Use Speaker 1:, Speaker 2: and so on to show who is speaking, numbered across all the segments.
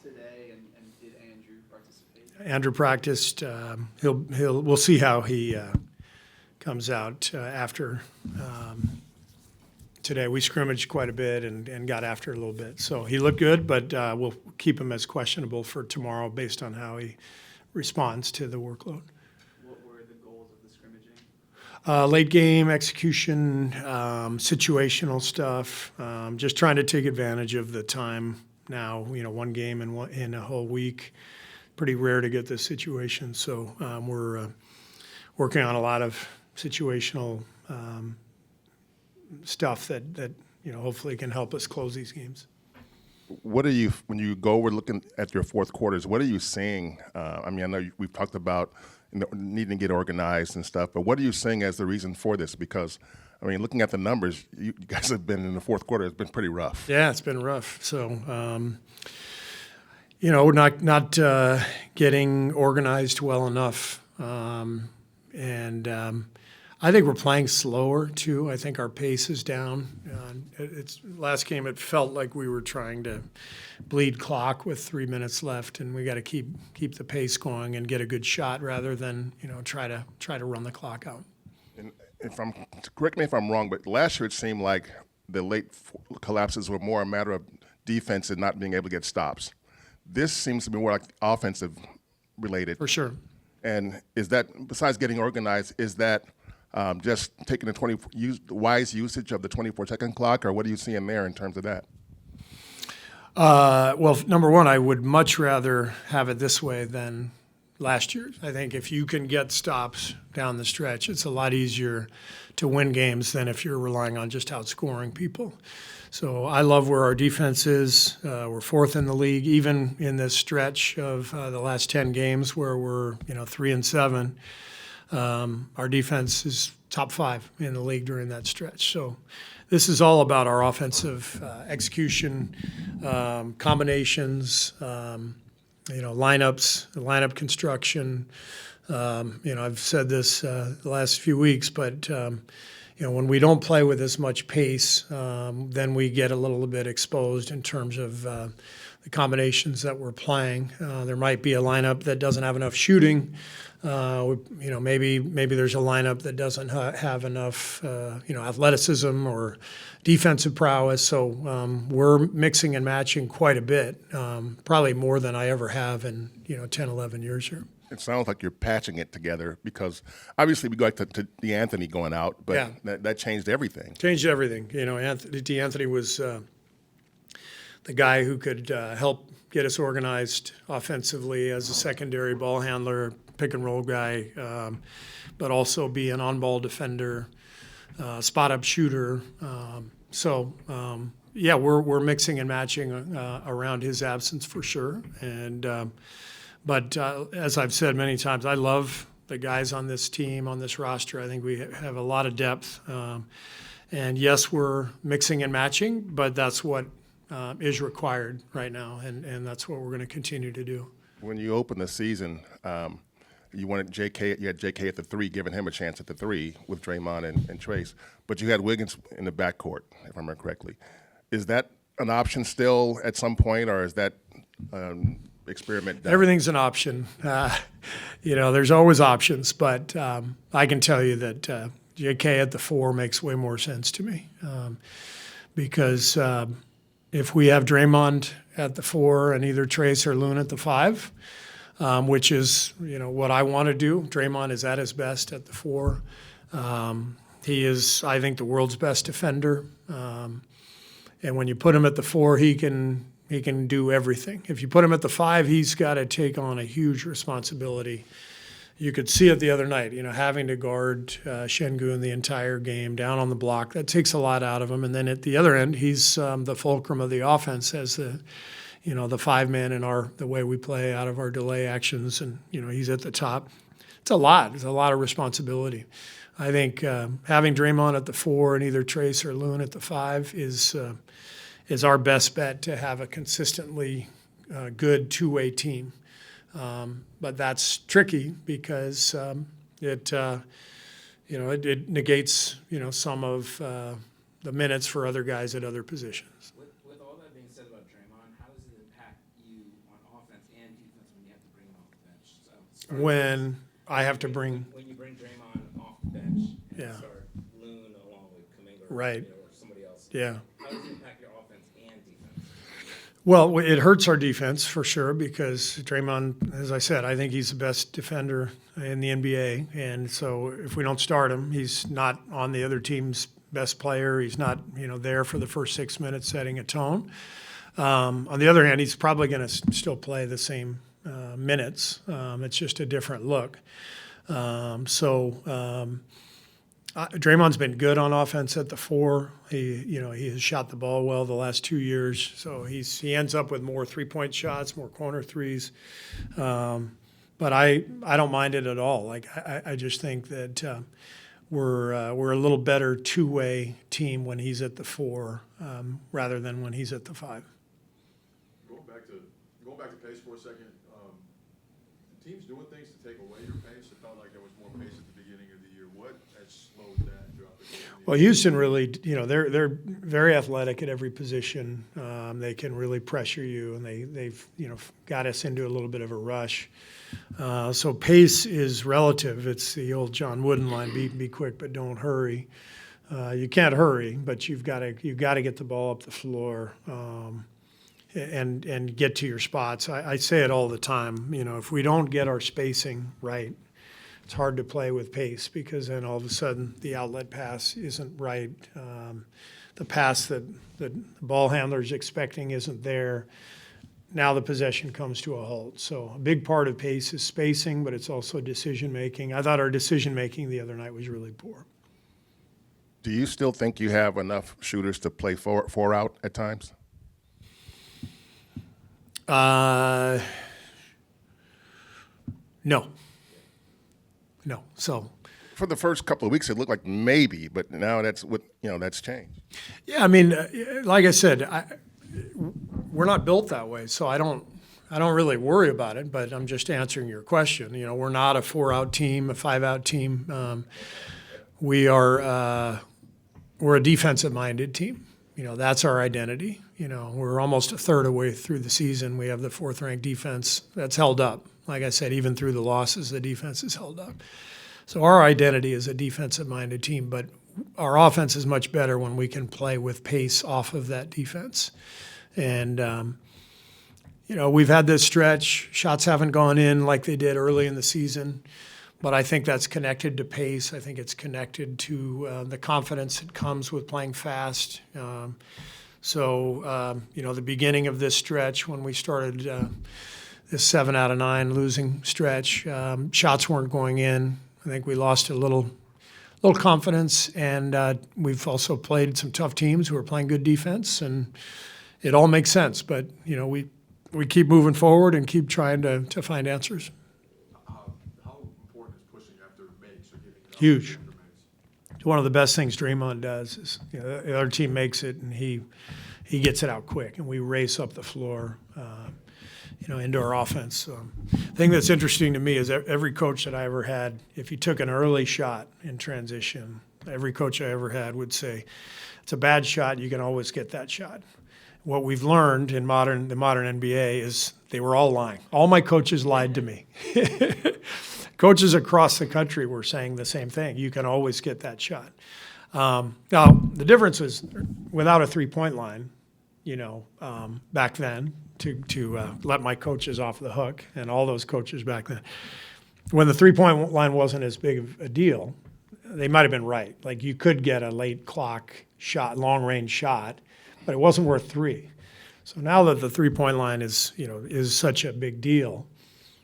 Speaker 1: today, and did Andrew participate?
Speaker 2: Andrew practiced. We'll see how he comes out after today. We scrimmaged quite a bit and got after it a little bit. So he looked good, but we'll keep him as questionable for tomorrow based on how he responds to the workload.
Speaker 1: What were the goals of the scrimmaging?
Speaker 2: Late game execution, situational stuff, just trying to take advantage of the time now, one game in a whole week. Pretty rare to get this situation. So we're working on a lot of situational stuff that hopefully can help us close these games.
Speaker 3: What are you, when you go over looking at your fourth quarters, what are you seeing? I know we've talked about needing to get organized and stuff, but what are you seeing as the reason for this? Because, looking at the numbers, you guys have been in the fourth quarter, it's been pretty rough.
Speaker 2: Yeah, it's been rough. So, we're not getting organized well enough. I think we're playing slower too. I think our pace is down. Last game, it felt like we were trying to bleed clock with 3 minutes left, and we got to keep the pace going and get a good shot rather than try to run the clock out.
Speaker 3: And correct me if I'm wrong, but last year it seemed like the late collapses were more a matter of defense and not being able to get stops. This seems to be more like offensive related.
Speaker 2: For sure.
Speaker 3: And is that, besides getting organized, is that just taking the wise usage of the 24-second clock, or what are you seeing there in terms of that?
Speaker 2: Well, number one, I would much rather have it this way than last year. I think if you can get stops down the stretch, it's a lot easier to win games than if you're relying on just outscoring people. So I love where our defense is. We're fourth in the league, even in this stretch of the last 10 games where we're 3-7. Our defense is top 5 in the league during that stretch. So this is all about our offensive execution, combinations, lineups, lineup construction. I've said this the last few weeks, but when we don't play with as much pace, then we get a little bit exposed in terms of the combinations that we're playing. There might be a lineup that doesn't have enough shooting. Maybe there's a lineup that doesn't have enough, athleticism or defensive prowess. So we're mixing and matching quite a bit, probably more than I ever have in 10, 11 years here.
Speaker 3: It sounds like you're patching it together because obviously we go back to DeAnthony going out, but
Speaker 2: yeah.
Speaker 3: that changed everything.
Speaker 2: Changed everything. DeAnthony was the guy who could help get us organized offensively as a secondary ball handler, pick and roll guy, but also be an on-ball defender, spot-up shooter. We're mixing and matching around his absence for sure. But as I've said many times, I love the guys on this team, on this roster. I think we have a lot of depth. And yes, we're mixing and matching, but that's what is required right now, and that's what we're going to continue to do.
Speaker 3: When you open the season, you had JK at the 3, giving him a chance at the 3 with Draymond and Trace, but you had Wiggins in the backcourt, if I remember correctly. Is that an option still at some point, or is that experiment done?
Speaker 2: Everything's an option. There's always options, but I can tell you that JK at the 4 makes way more sense to me because if we have Draymond at the 4 and either Trace or Loon at the 5, which is what I want to do. Draymond is at his best at the 4. He is, I think, the world's best defender. And when you put him at the 4, he can do everything. If you put him at the 5, he's got to take on a huge responsibility. You could see it the other night, having to guard Şengün the entire game, down on the block. That takes a lot out of him. And then at the other end, he's the fulcrum of the offense as the 5-man in the way we play out of our delay actions. And, he's at the top. It's a lot. It's a lot of responsibility. I think having Draymond at the 4 and either Trace or Loon at the 5 is our best bet to have a consistently good two-way team. But that's tricky because it negates some of the minutes for other guys at other positions.
Speaker 1: With all that
Speaker 4: that being said about Draymond, how does it impact you on offense and defense when you have to bring him off the bench? So
Speaker 2: When I have to bring,
Speaker 4: when you bring Draymond off the bench and
Speaker 2: Yeah.
Speaker 4: start Loon along with Kuminga
Speaker 2: Right.
Speaker 4: or somebody else,
Speaker 2: yeah.
Speaker 4: how does it impact your offense and defense?
Speaker 2: Well, it hurts our defense for sure because Draymond, as I said, I think he's the best defender in the NBA. And so if we don't start him, he's not on the other team's best player. He's not, there for the first 6 minutes setting a tone. On the other hand, he's probably going to still play the same minutes. It's just a different look. Draymond's been good on offense at the 4. He has shot the ball well the last 2 years, so he ends up with more 3-point shots, more corner threes. But I don't mind it at all. Like I just think that we're a little better two-way team when he's at the 4 rather than when he's at the 5.
Speaker 5: Going back to pace for a second, the team's doing things to take away your pace. It felt like there was more pace at the beginning of the year. What has slowed that throughout the game?
Speaker 2: Well, Houston really, they're very athletic at every position. They can really pressure you, and they've got us into a little bit of a rush. So pace is relative. It's the old John Wooden line: be quick, but don't hurry. You can't hurry, but you've got to get the ball up the floor. And get to your spots. I say it all the time. If we don't get our spacing right, it's hard to play with pace because then all of a sudden the outlet pass isn't right. The pass that the ball handler's expecting isn't there. Now the possession comes to a halt. So a big part of pace is spacing, but it's also decision making. I thought our decision making the other night was really poor.
Speaker 3: Do you still think you have enough shooters to play four out at times?
Speaker 2: No. So,
Speaker 3: For the first couple of weeks, it looked like maybe, but now that's changed.
Speaker 2: yeah, I mean, like I said, we're not built that way, so I don't really worry about it. But I'm just answering your question. We're not a 4-out team, a 5-out team. We're a defensive-minded team. That's our identity. We're almost a third of the way through the season. We have the 4th-ranked defense that's held up. Like I said, even through the losses, the defense is held up. So our identity is a defensive-minded team, but our offense is much better when we can play with pace off of that defense. And, we've had this stretch. Shots haven't gone in like they did early in the season. But I think that's connected to pace. I think it's connected to the confidence that comes with playing fast. The beginning of this stretch when we started this 7 out of 9 losing stretch, shots weren't going in. I think we lost a little confidence, and we've also played some tough teams who are playing good defense, and it all makes sense. But we keep moving forward and keep trying to find answers.
Speaker 5: How important is pushing after makes or getting it out
Speaker 2: Huge.
Speaker 5: after makes?
Speaker 2: One of the best things Draymond does is the other team makes it and he gets it out quick, and we race up the floor, into our offense. The thing that's interesting to me is every coach that I ever had, if you took an early shot in transition, every coach I ever had would say, it's a bad shot, you can always get that shot. What we've learned in the modern NBA is they were all lying. All my coaches lied to me. Coaches across the country were saying the same thing. You can always get that shot. Now, the difference is without a three-point line, back then, to let my coaches off the hook, and all those coaches back then, when the three-point line wasn't as big of a deal, they might have been right. Like you could get a late clock shot, long-range shot, but it wasn't worth 3. So now that the three-point line is such a big deal,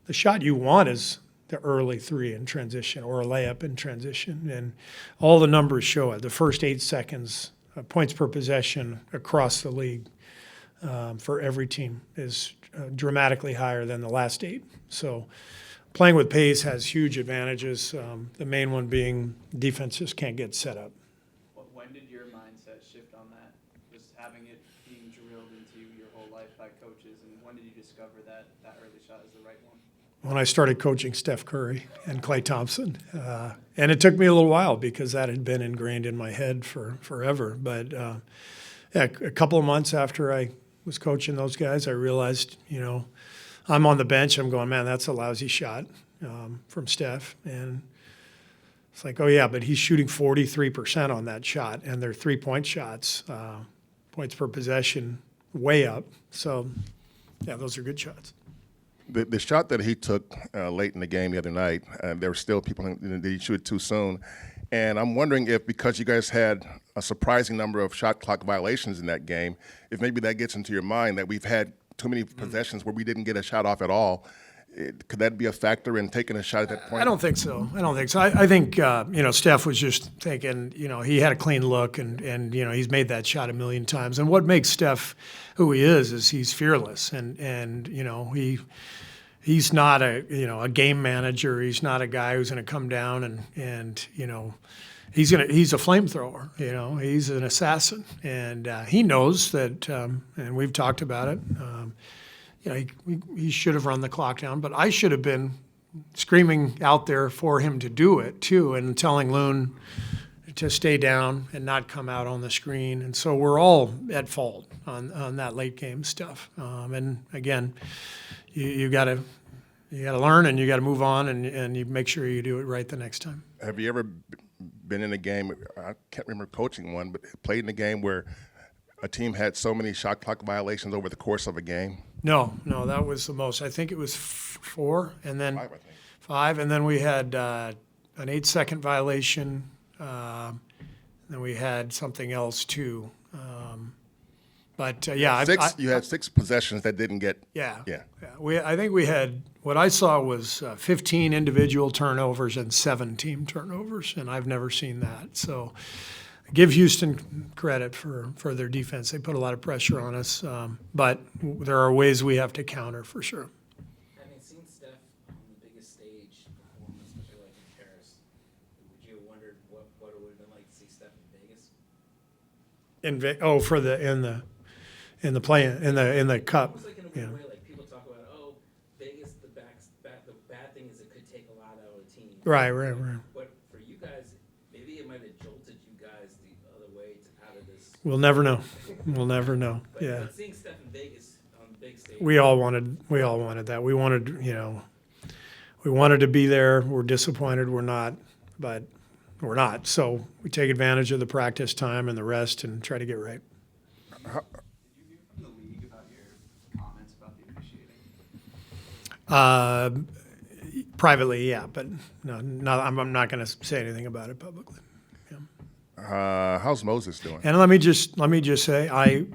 Speaker 2: the shot you want is the early 3 in transition or a layup in transition, and all the numbers show it. The first 8 seconds, points per possession across the league for every team is dramatically higher than the last 8. So playing with pace has huge advantages, the main one being defense just can't get set up.
Speaker 1: When did your mindset shift on that? Just having it being drilled into you your whole life by coaches, and when did you discover that early shot is the right one?
Speaker 2: When I started coaching Steph Curry and Klay Thompson. And it took me a little while because that had been ingrained in my head for forever. But a couple of months after I was coaching those guys, I realized, I'm on the bench. I'm going, man, that's a lousy shot from Steph. And it's like, oh, yeah, but he's shooting 43% on that shot, and they're three-point shots, points per possession, way up. So, yeah, those are good shots.
Speaker 3: The shot that he took late in the game the other night, there were still people that he shoot it too soon. And I'm wondering if, because you guys had a surprising number of shot clock violations in that game, if maybe that gets into your mind that we've had too many possessions where we didn't get a shot off at all. Could that be a factor in taking a shot at that point?
Speaker 2: I don't think so. I think, Steph was just thinking, he had a clean look and he's made that shot a million times. And what makes Steph who he is he's fearless. And he's not a game manager. He's not a guy who's going to come down and he's a flamethrower, he's an assassin. And he knows that, and we've talked about it, he should have run the clock down, but I should have been screaming out there for him to do it too, and telling Loon to stay down and not come out on the screen. And so we're all at fault on that late game stuff. And again, you got to learn and you got to move on and you make sure you do it right the next time.
Speaker 3: Have you ever been in a game? I can't remember coaching one, but played in a game where a team had so many shot clock violations over the course of a game? No,
Speaker 2: that was the most. I think it was 4, and then
Speaker 3: 5, I think.
Speaker 2: 5, and then we had an 8-second violation. Then we had something else too.
Speaker 3: You had 6 possessions that didn't get.
Speaker 2: Yeah.
Speaker 3: Yeah.
Speaker 2: I think we had, what I saw was 15 individual turnovers and 7 team turnovers, and I've never seen that. So I give Houston credit for their defense. They put a lot of pressure on us, but there are ways we have to counter for sure.
Speaker 4: Having seen Steph on the biggest stage perform, especially like in Paris, would you have wondered what it would have been like to see Steph in Vegas?
Speaker 2: In the cup.
Speaker 4: Almost like in a weird way, like people talk about, Vegas, the bad thing is it could take a lot out of a team.
Speaker 2: Right.
Speaker 4: But for you guys, maybe it might have jolted you guys the other way out of this.
Speaker 2: We'll never know. Yeah.
Speaker 4: But seeing Steph in Vegas on the big stage.
Speaker 2: We all wanted that. We wanted to be there. We're disappointed we're not, but we're not. So we take advantage of the practice time and the rest and try to get right.
Speaker 1: Did you hear from the league about your comments about the officiating?
Speaker 2: Privately, yeah, but no, I'm not going to say anything about it publicly. Yeah.
Speaker 3: How's Moses doing?
Speaker 2: And let me just say, I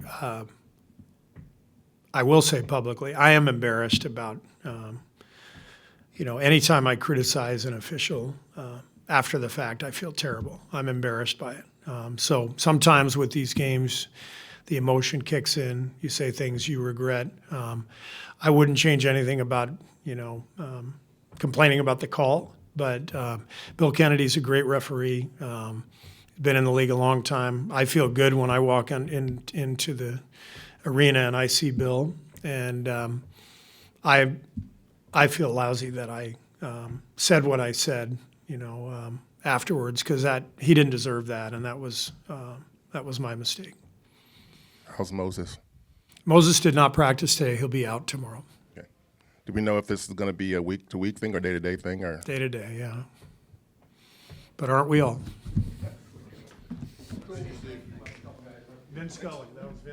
Speaker 2: will say publicly, I am embarrassed about, anytime I criticize an official after the fact, I feel terrible. I'm embarrassed by it. So sometimes with these games, the emotion kicks in. You say things you regret. I wouldn't change anything about, complaining about the call, but Bill Kennedy's a great referee. Been in the league a long time. I feel good when I walk into the arena and I see Bill, and I feel lousy that I said what I said, afterwards, because he didn't deserve that, and that was my mistake.
Speaker 3: How's Moses?
Speaker 2: Moses did not practice today. He'll be out tomorrow.
Speaker 3: Okay. Do we know if this is going to be a week-to-week thing or day-to-day thing? Or
Speaker 2: Day-to-day, yeah. But aren't we all? Vince Scully. That was Vince.